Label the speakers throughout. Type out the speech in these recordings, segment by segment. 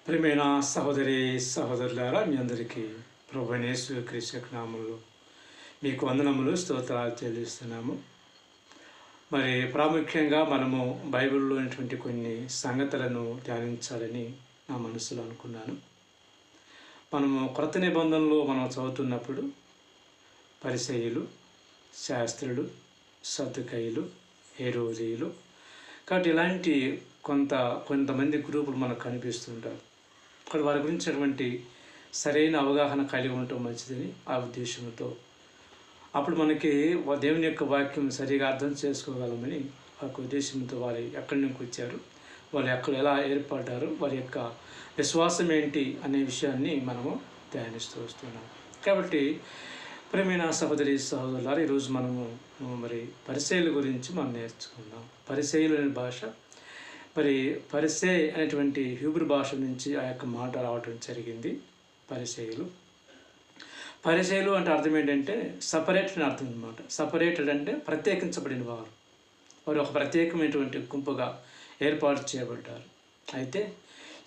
Speaker 1: ప్రియమైన సహోదరి సహోదరులారా, మీ అందరికీ ప్రభువైన యేసుక్రీస్తు నామములో మీకు వందనములు స్తోత్రాలు చెల్లిస్తున్నాము. మరి ప్రాముఖ్యంగా మనము బైబిల్లో ఉన్నటువంటి కొన్ని సంగతులను ధ్యానించాలని నా మనసులో అనుకున్నాను. మనము క్రొత్త నిబంధనలో మనం చదువుతున్నప్పుడు పరిసయ్యులు, శాస్త్రులు, సద్దుకయ్యులు, హేరోదీయులు, కాబట్టి ఇలాంటి కొంతమంది గ్రూపులు మనకు కనిపిస్తుంటారు. అక్కడ వారి గురించినటువంటి సరైన అవగాహన కలిగి ఉండటం మంచిదని ఆ ఉద్దేశంతో అప్పుడు మనకి దేవుని యొక్క వాక్యం సరిగా అర్థం చేసుకోగలమని ఆ ఉద్దేశంతో వారు ఎక్కడి నుంచి వచ్చారు, వాళ్ళు ఎలా ఏర్పడ్డారు, వారి యొక్క విశ్వాసం ఏంటి అనే విషయాన్ని మనము ధ్యానిస్తూ వస్తున్నాం. కాబట్టి ప్రియమైన సహోదరి సహోదరులారా, ఈరోజు మనము పరిసయ్యుల గురించి మనం నేర్చుకుందాం. పరిసయ్యులు అనే భాష పరిసే అనేటువంటి హీబ్రూ భాష నుంచి ఆ యొక్క మాట రావటం జరిగింది. పరిసయ్యులు అంటే అర్థం ఏంటంటే సపరేట్ అని అర్థం అనమాట. సపరేటెడ్ అంటే ప్రత్యేకించబడిన వారు ఒక ప్రత్యేకమైనటువంటి గుంపుగా ఏర్పాటు చేయబడ్డారు. అయితే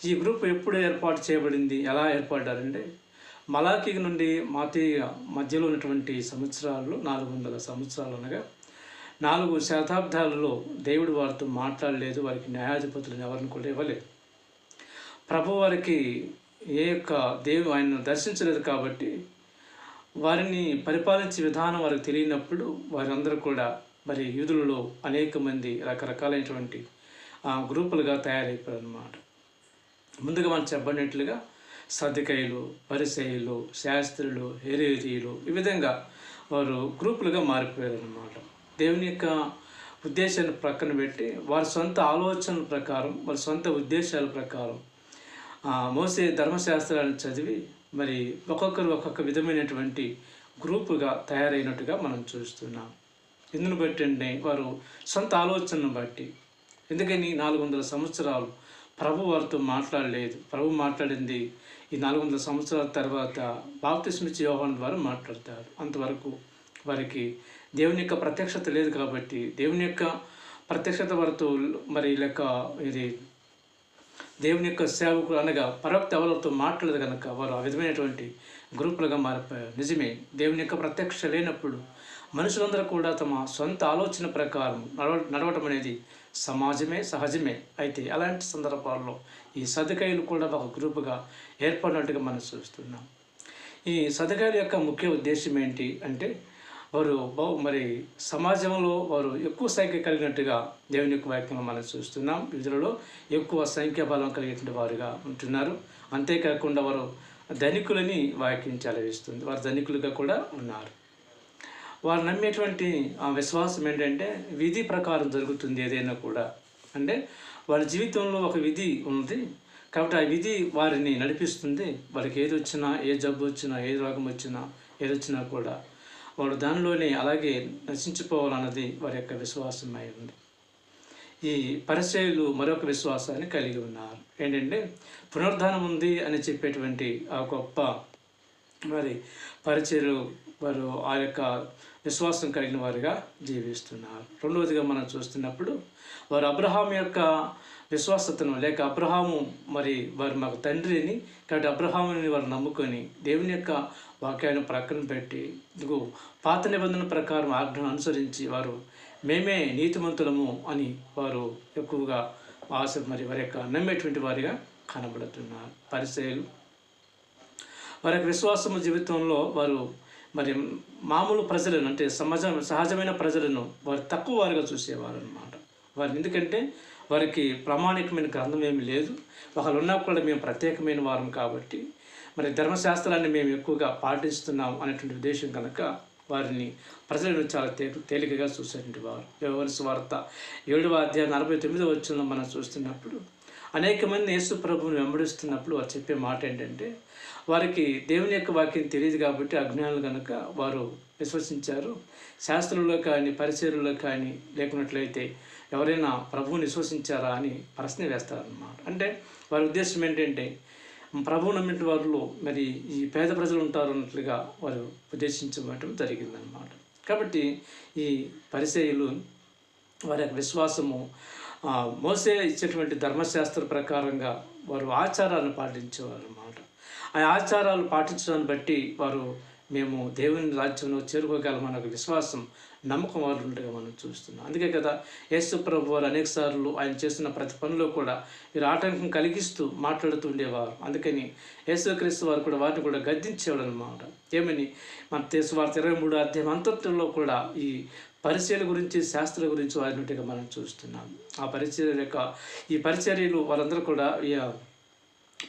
Speaker 1: ఈ గ్రూప్ ఎప్పుడు ఏర్పాటు చేయబడింది, ఎలా ఏర్పడ్డారంటే మలాకీ నుండి మాతీయ మధ్యలో ఉన్నటువంటి సంవత్సరాల్లో 400 సంవత్సరాలు అనగా 4 శతాబ్దాలలో దేవుడు వారితో మాట్లాడలేదు, వారికి న్యాయాధిపతులను ఎవరిని కూడా ఇవ్వలేదు. ప్రభు వారికి దేవుడు ఆయనను దర్శించలేదు. కాబట్టి వారిని పరిపాలించే విధానం వారికి తెలియనప్పుడు వారందరూ కూడా యూదులలో అనేక మంది రకరకాలైనటువంటి గ్రూపులుగా తయారైపోయారు అన్నమాట. ముందుగా మనం చెప్పబడినట్లుగా సద్దుకయ్యులు, పరిసయ్యులు, శాస్త్రులు, హేరోదీయులు ఈ విధంగా వారు గ్రూపులుగా మారిపోయారు అన్నమాట. దేవుని యొక్క ఉద్దేశాన్ని ప్రక్కన పెట్టి వారి సొంత ఆలోచనల ప్రకారం, వారి సొంత ఉద్దేశాల ప్రకారం మోసే ధర్మశాస్త్రాలను చదివి ఒక్కొక్కరు ఒక్కొక్క విధమైనటువంటి గ్రూపుగా తయారైనట్టుగా మనం చూస్తున్నాం. ఇందును బట్టి అంటే వారు సొంత ఆలోచనను బట్టి, ఎందుకని 400 సంవత్సరాలు ప్రభు వారితో మాట్లాడలేదు. ప్రభు మాట్లాడింది ఈ 400 సంవత్సరాల తర్వాత బాప్తిస్మిచ్చి యోహాను ద్వారా మాట్లాడతారు. అంతవరకు వారికి దేవుని యొక్క ప్రత్యక్షత లేదు. కాబట్టి దేవుని యొక్క ప్రత్యక్షత వారితో దేవుని యొక్క సేవకులు అనగా ప్రవక్త ఎవరితో మాట్లాడదు కనుక వారు ఆ విధమైనటువంటి గ్రూపులుగా మారిపోయారు. నిజమే, దేవుని యొక్క ప్రత్యక్ష లేనప్పుడు మనుషులందరూ కూడా తమ సొంత ఆలోచన ప్రకారం నడవటం అనేది సహజమే. అయితే అలాంటి సందర్భాల్లో ఈ సద్దుకయ్యులు కూడా ఒక గ్రూపుగా ఏర్పడినట్టుగా మనం చూస్తున్నాం. ఈ సద్దుకయ్యుల యొక్క ముఖ్య ఉద్దేశం ఏంటి అంటే వారు సమాజంలో వారు ఎక్కువ సంఖ్య కలిగినట్టుగా దేవుని యొక్క వాక్యంలో మనం చూస్తున్నాం. వీళ్ళలో ఎక్కువ సంఖ్యాబలం కలిగినటువంటి వారుగా ఉంటున్నారు. అంతేకాకుండా వారు ధనికులని వాక్యం చదివిస్తుంది. వారు ధనికులుగా కూడా ఉన్నారు. వారు నమ్మేటువంటి విశ్వాసం ఏంటంటే విధి ప్రకారం జరుగుతుంది ఏదైనా కూడా. అంటే వాళ్ళ జీవితంలో ఒక విధి ఉంది కాబట్టి ఆ విధి వారిని నడిపిస్తుంది. వారికి ఏది వచ్చినా, ఏ జబ్బు వచ్చినా, ఏ రోగం వచ్చినా, ఏది వచ్చినా కూడా వాడు దానిలోనే అలాగే నశించిపోవాలన్నది వారి యొక్క విశ్వాసం అయి ఉంది. ఈ పరిసయ్యులు మరొక విశ్వాసాన్ని కలిగి ఉన్నారు. ఏంటంటే పునరుద్ధానం ఉంది అని చెప్పేటువంటి ఆ గొప్ప పరిచర్యలు వారు ఆ యొక్క విశ్వాసం కలిగిన వారుగా జీవిస్తున్నారు. రెండవదిగా మనం చూస్తున్నప్పుడు వారు అబ్రహాము యొక్క విశ్వాసతను లేక అబ్రహాము వారు మాకు తండ్రిని కాబట్టి అబ్రహాముని వారు నమ్ముకొని దేవుని యొక్క వాక్యాన్ని ప్రక్కన పెట్టి ఇదిగో పాత నిబంధన ప్రకారం ఆజ్ఞను అనుసరించి వారు మేమే నీతిమంతులము అని వారు ఎక్కువగా వారి యొక్క నమ్మేటువంటి వారిగా కనబడుతున్నారు. పరిసయ్యులు వారి యొక్క విశ్వాసము జీవితంలో వారు మామూలు ప్రజలను అంటే సహజమైన ప్రజలను వారు తక్కువ వారుగా చూసేవారు అన్నమాట. ఎందుకంటే వారికి ప్రామాణికమైన గ్రంథం ఏమి లేదు. ఒకళ్ళు ఉన్నా కూడా మేము ప్రత్యేకమైన వారం కాబట్టి ధర్మశాస్త్రాన్ని మేము ఎక్కువగా పాటిస్తున్నాం అనేటువంటి ఉద్దేశం కనుక వారిని ప్రజలను చాలా తేలికగా చూసేటువంటి వారు. యోహాను సువార్త 7వ అధ్యాయం 49వ వచనంలో మనం చూస్తున్నప్పుడు అనేక మంది యేసు ప్రభువుని వెంబడిస్తున్నప్పుడు వారు చెప్పే మాట ఏంటంటే వారికి దేవుని యొక్క వాక్యం తెలియదు కాబట్టి అజ్ఞానులు కనుక వారు విశ్వసించారు. శాస్త్రుల్లో కానీ పరిచర్యల్లో కానీ లేకున్నట్లయితే ఎవరైనా ప్రభువుని విశ్వసించారా అని ప్రశ్న వేస్తారన్నమాట. అంటే వారి ఉద్దేశం ఏంటంటే ప్రభువు నమ్మిన వారిలో ఈ పేద ప్రజలు ఉంటారు అన్నట్లుగా వారు ఉద్దేశించబడటం జరిగిందనమాట. కాబట్టి ఈ పరిసయ్యులు వారి యొక్క విశ్వాసము మోసే ఇచ్చేటువంటి ధర్మశాస్త్ర ప్రకారంగా వారు ఆచారాలను పాటించేవారు అన్నమాట. ఆ ఆచారాలు పాటించడాన్ని బట్టి వారు మేము దేవుని రాజ్యంలో చేరుకోగలమన్న ఒక విశ్వాసం, నమ్మకం వారు ఉండగా మనం చూస్తున్నాం. అందుకే కదా యేసు ప్రభు వారు అనేక సార్లు ఆయన చేస్తున్న ప్రతి పనిలో కూడా వీరు ఆటంకం కలిగిస్తూ మాట్లాడుతూ ఉండేవారు. అందుకని యేసుక్రీస్తు వారు కూడా వారిని కూడా గద్దించేవాడు అనమాట. ఏమని మత్తయి సువార్త 23వ అధ్యాయం అంతటిలో కూడా ఈ పరిచర్యల గురించి, శాస్త్రాల గురించి వారినట్టుగా మనం చూస్తున్నాం. ఆ పరిచర్యల యొక్క ఈ పరిచర్యలు వారందరూ కూడా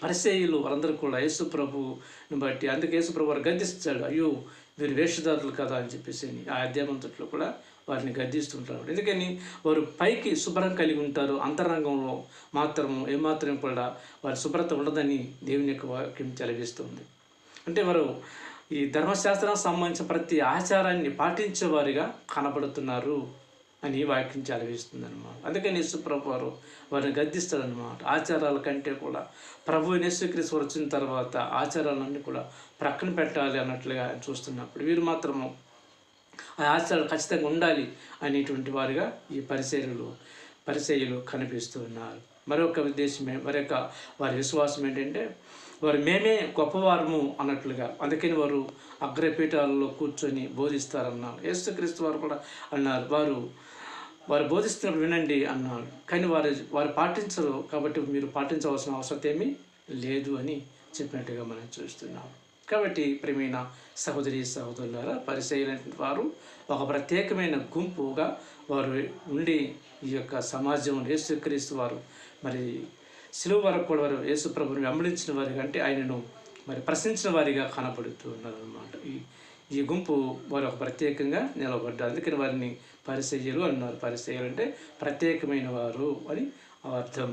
Speaker 1: పరిసయ్యులు వారందరూ కూడా యేసు ప్రభువుని బట్టి, అందుకే యేసు ప్రభు వారు గద్దిస్తాడు, అయ్యో వీరు వేషధారులు కదా అని చెప్పేసి ఆ అధ్యాయంలో కూడా వారిని గద్దిస్తుంటారు. ఎందుకని వారు పైకి శుభ్రం కలిగి ఉంటారు, అంతరంగంలో ఏమాత్రం కూడా వారి శుభ్రత ఉండదని దేవుని యొక్క వాక్యం తెలియజేస్తుంది. అంటే వారు ఈ ధర్మశాస్త్రానికి సంబంధించిన ప్రతి ఆచారాన్ని పాటించేవారిగా కనబడుతున్నారు అని వాక్యం చదివిస్తుంది అనమాట. అందుకని యేసుప్రభు వారు వారిని గద్దిస్తాడనమాట. ఆచారాల కంటే కూడా ప్రభు యేసుక్రీస్తు వచ్చిన తర్వాత ఆచారాలన్నీ కూడా ప్రక్కన పెట్టాలి అన్నట్లుగా చూస్తున్నప్పుడు వీరు మాత్రము ఆ ఆచారాలు ఖచ్చితంగా ఉండాలి అనేటువంటి వారిగా ఈ పరిచర్యలు కనిపిస్తూ ఉన్నారు. మరొక వారి విశ్వాసం ఏంటంటే వారు మేమే గొప్పవారము అన్నట్లుగా. అందుకని వారు అగ్రపీఠాలలో కూర్చొని బోధిస్తారన్నారు. యేసుక్రీస్తు వారు కూడా అన్నారు, వారు బోధిస్తున్నప్పుడు వినండి అన్నారు. కానీ వారు పాటించరు, కాబట్టి మీరు పాటించవలసిన అవసరం ఏమీ లేదు అని చెప్పినట్టుగా మనం చూస్తున్నాం. కాబట్టి ప్రియమైన సహోదరి సహోదరులారా, పరిచర్యలైన వారు ఒక ప్రత్యేకమైన గుంపుగా వారు ఉండి ఈ యొక్క సమాజంలో యేసుక్రీస్తు వారు మరి శిలువ వరకు కూడా వారు యేసు ప్రభువుని వెంబడించిన వారిగా, అంటే ఆయనను మరి ప్రశ్నించిన వారిగా కనపడుతూ ఉన్నారన్నమాట. ఈ గుంపు వారు ఒక ప్రత్యేకంగా నిలబడ్డారు. అందుకని వారిని పరిసయ్యులు అన్నారు. పరిసయ్యులు అంటే ప్రత్యేకమైన వారు అని అర్థం.